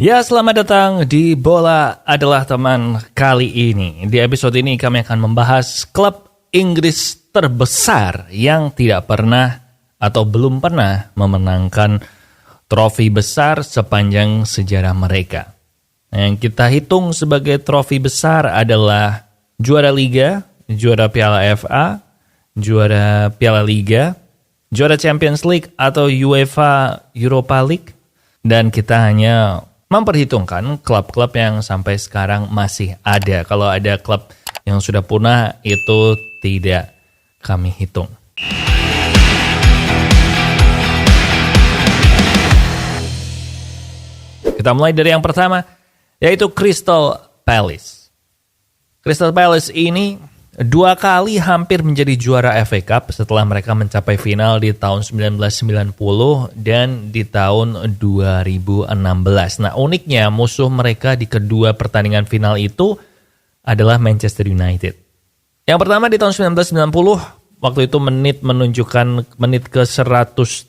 Ya, selamat datang di Bola Adalah Teman kali ini. Di episode ini kami akan membahas klub Inggris terbesar yang tidak pernah atau belum pernah memenangkan trofi besar sepanjang sejarah mereka. Yang kita hitung sebagai trofi besar adalah juara Liga, juara Piala FA, juara Piala Liga, juara Champions League atau UEFA Europa League, dan kita hanya memperhitungkan klub-klub yang sampai sekarang masih ada. Kalau ada klub yang sudah punah, itu tidak kami hitung. Kita mulai dari yang pertama, yaitu Crystal Palace. Crystal Palace ini 2 kali hampir menjadi juara FA Cup setelah mereka mencapai final di tahun 1990 dan di tahun 2016. Nah, uniknya musuh mereka di kedua pertandingan final itu adalah Manchester United. Yang pertama di tahun 1990, waktu itu menit menunjukkan menit ke 113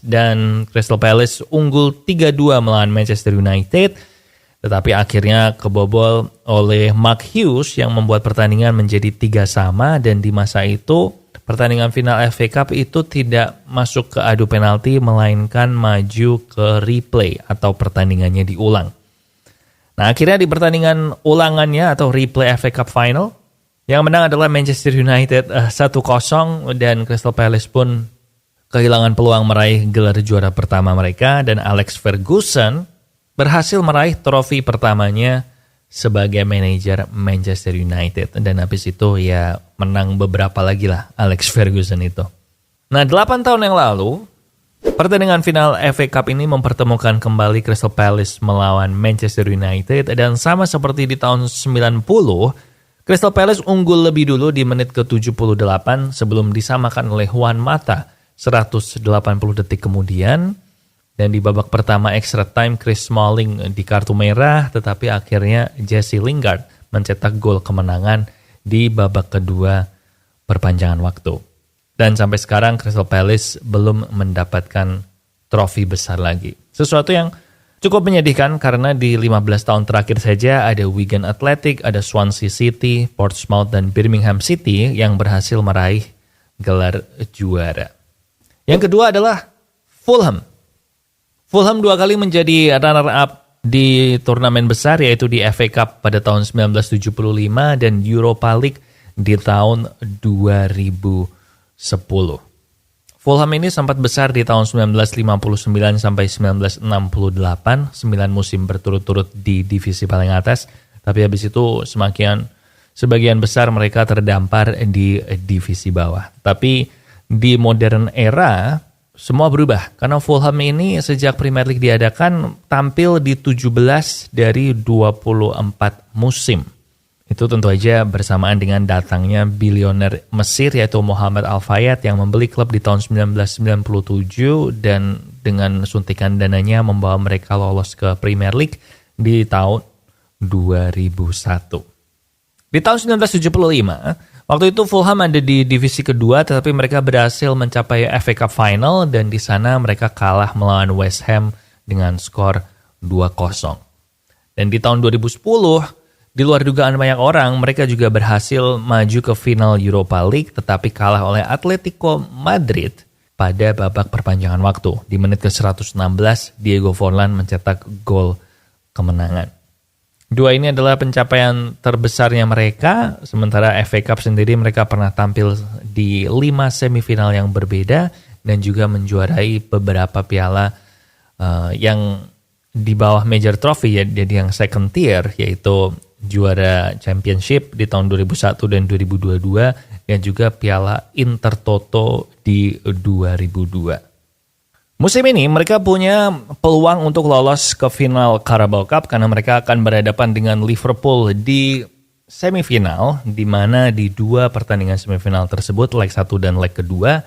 dan Crystal Palace unggul 3-2 melawan Manchester United. Tetapi akhirnya kebobol oleh Mark Hughes yang membuat pertandingan menjadi 3-3 dan di masa itu pertandingan final FA Cup itu tidak masuk ke adu penalti melainkan maju ke replay atau pertandingannya diulang. Nah, akhirnya di pertandingan ulangannya atau replay FA Cup final yang menang adalah Manchester United 1-0 dan Crystal Palace pun kehilangan peluang meraih gelar juara pertama mereka dan Alex Ferguson berhasil meraih trofi pertamanya sebagai manajer Manchester United. Dan habis itu ya menang beberapa lagi lah Alex Ferguson itu. Nah, 8 tahun yang lalu, pertandingan final FA Cup ini mempertemukan kembali Crystal Palace melawan Manchester United. Dan sama seperti di tahun 90, Crystal Palace unggul lebih dulu di menit ke-78 sebelum disamakan oleh Juan Mata 180 detik kemudian. Dan di babak pertama extra time, Chris Smalling di kartu merah, tetapi akhirnya Jesse Lingard mencetak gol kemenangan di babak kedua perpanjangan waktu. Dan sampai sekarang Crystal Palace belum mendapatkan trofi besar lagi. Sesuatu yang cukup menyedihkan karena di 15 tahun terakhir saja ada Wigan Athletic, ada Swansea City, Portsmouth, dan Birmingham City yang berhasil meraih gelar juara. Yang kedua adalah Fulham. Fulham 2 kali menjadi runner-up di turnamen besar yaitu di FA Cup pada tahun 1975 dan Europa League di tahun 2010. Fulham ini sempat besar di tahun 1959 sampai 1968, 9 musim berturut-turut di divisi paling atas, tapi habis itu sebagian besar mereka terdampar di divisi bawah. Tapi di modern era semua berubah, karena Fulham ini sejak Premier League diadakan tampil di 17 dari 24 musim. Itu tentu aja bersamaan dengan datangnya bilioner Mesir yaitu Mohammed Al Fayed yang membeli klub di tahun 1997 dan dengan suntikan dananya membawa mereka lolos ke Premier League di tahun 2001. Di tahun 1975, waktu itu Fulham ada di divisi kedua, tetapi mereka berhasil mencapai FA Cup Final dan di sana mereka kalah melawan West Ham dengan skor 2-0. Dan di tahun 2010, di luar dugaan banyak orang, mereka juga berhasil maju ke final Europa League, tetapi kalah oleh Atletico Madrid pada babak perpanjangan waktu. Di menit ke-116, Diego Forlan mencetak gol kemenangan. 2 ini adalah pencapaian terbesarnya mereka, sementara FA Cup sendiri mereka pernah tampil di 5 semifinal yang berbeda dan juga menjuarai beberapa piala yang di bawah major trophy, jadi yang second tier, yaitu juara championship di tahun 2001 dan 2022 dan juga piala Intertoto di 2002. Musim ini mereka punya peluang untuk lolos ke final Carabao Cup karena mereka akan berhadapan dengan Liverpool di semifinal, di mana di 2 pertandingan semifinal tersebut, leg 1 dan leg kedua,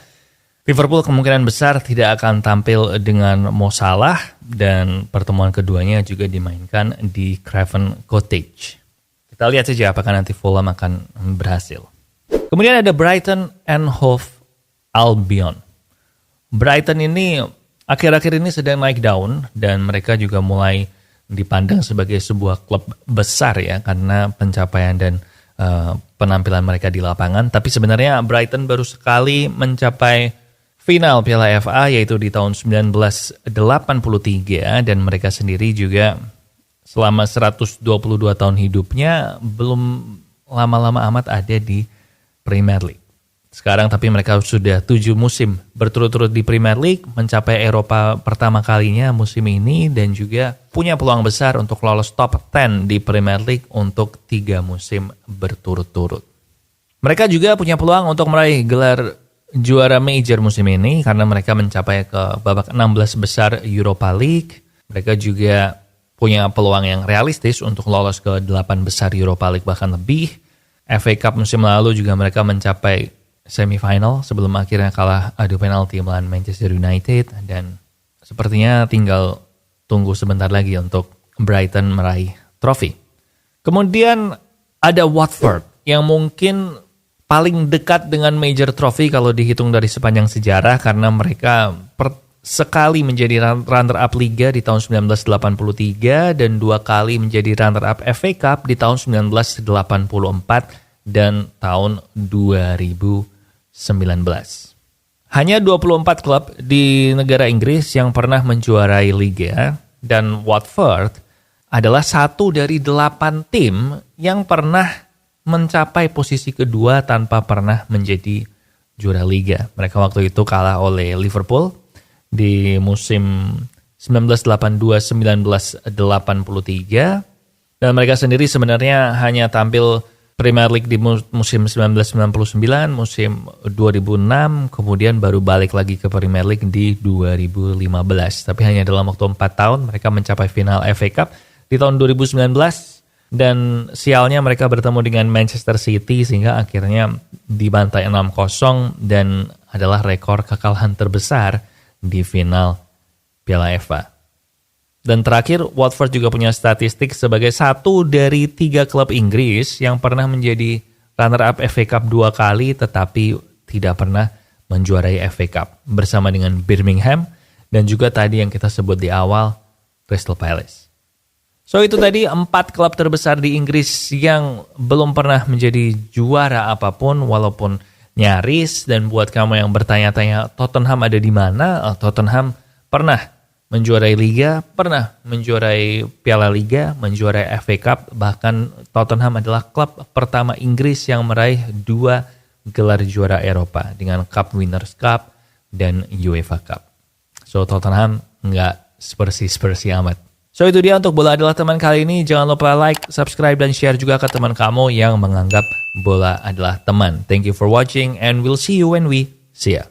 Liverpool kemungkinan besar tidak akan tampil dengan Mo Salah dan pertemuan keduanya juga dimainkan di Craven Cottage. Kita lihat saja apakah nanti Fulham akan berhasil. Kemudian ada Brighton and Hove Albion. Brighton ini akhir-akhir ini sedang naik daun dan mereka juga mulai dipandang sebagai sebuah klub besar ya karena pencapaian dan penampilan mereka di lapangan. Tapi sebenarnya Brighton baru sekali mencapai final Piala FA yaitu di tahun 1983 dan mereka sendiri juga selama 122 tahun hidupnya belum lama-lama amat ada di Premier League. Sekarang tapi mereka sudah 7 musim berturut-turut di Premier League, mencapai Eropa pertama kalinya musim ini dan juga punya peluang besar untuk lolos top 10 di Premier League untuk 3 musim berturut-turut. Mereka juga punya peluang untuk meraih gelar juara major musim ini karena mereka mencapai ke babak 16 besar Europa League. Mereka juga punya peluang yang realistis untuk lolos ke 8 besar Europa League bahkan lebih. FA Cup musim lalu juga mereka mencapai semifinal sebelum akhirnya kalah adu penalti melawan Manchester United dan sepertinya tinggal tunggu sebentar lagi untuk Brighton meraih trofi. Kemudian ada Watford yang mungkin paling dekat dengan major trophy kalau dihitung dari sepanjang sejarah karena mereka sekali menjadi runner-up Liga di tahun 1983 dan 2 kali menjadi runner-up FA Cup di tahun 1984 dan tahun 2019. Hanya 24 klub di negara Inggris yang pernah menjuarai Liga dan Watford adalah satu dari 8 tim yang pernah mencapai posisi kedua tanpa pernah menjadi juara Liga. Mereka waktu itu kalah oleh Liverpool di musim 1982-1983 dan mereka sendiri sebenarnya hanya tampil Premier League di musim 1999, musim 2006, kemudian baru balik lagi ke Premier League di 2015. Tapi hanya dalam waktu 4 tahun mereka mencapai final FA Cup di tahun 2019 dan sialnya mereka bertemu dengan Manchester City sehingga akhirnya dibantai 6-0 dan adalah rekor kekalahan terbesar di final Piala FA. Dan terakhir, Watford juga punya statistik sebagai satu dari 3 klub Inggris yang pernah menjadi runner-up FA Cup 2 kali tetapi tidak pernah menjuarai FA Cup bersama dengan Birmingham dan juga tadi yang kita sebut di awal, Crystal Palace. So itu tadi 4 klub terbesar di Inggris yang belum pernah menjadi juara apapun walaupun nyaris dan buat kamu yang bertanya-tanya Tottenham ada di mana? Tottenham pernah menjuarai Liga, pernah menjuarai Piala Liga, menjuarai FA Cup, bahkan Tottenham adalah klub pertama Inggris yang meraih 2 gelar juara Eropa dengan Cup Winners' Cup dan UEFA Cup. So Tottenham nggak Spurs-Spurs amat. So itu dia untuk Bola Adalah Teman kali ini. Jangan lupa like, subscribe, dan share juga ke teman kamu yang menganggap bola adalah teman. Thank you for watching and we'll see you when we see ya.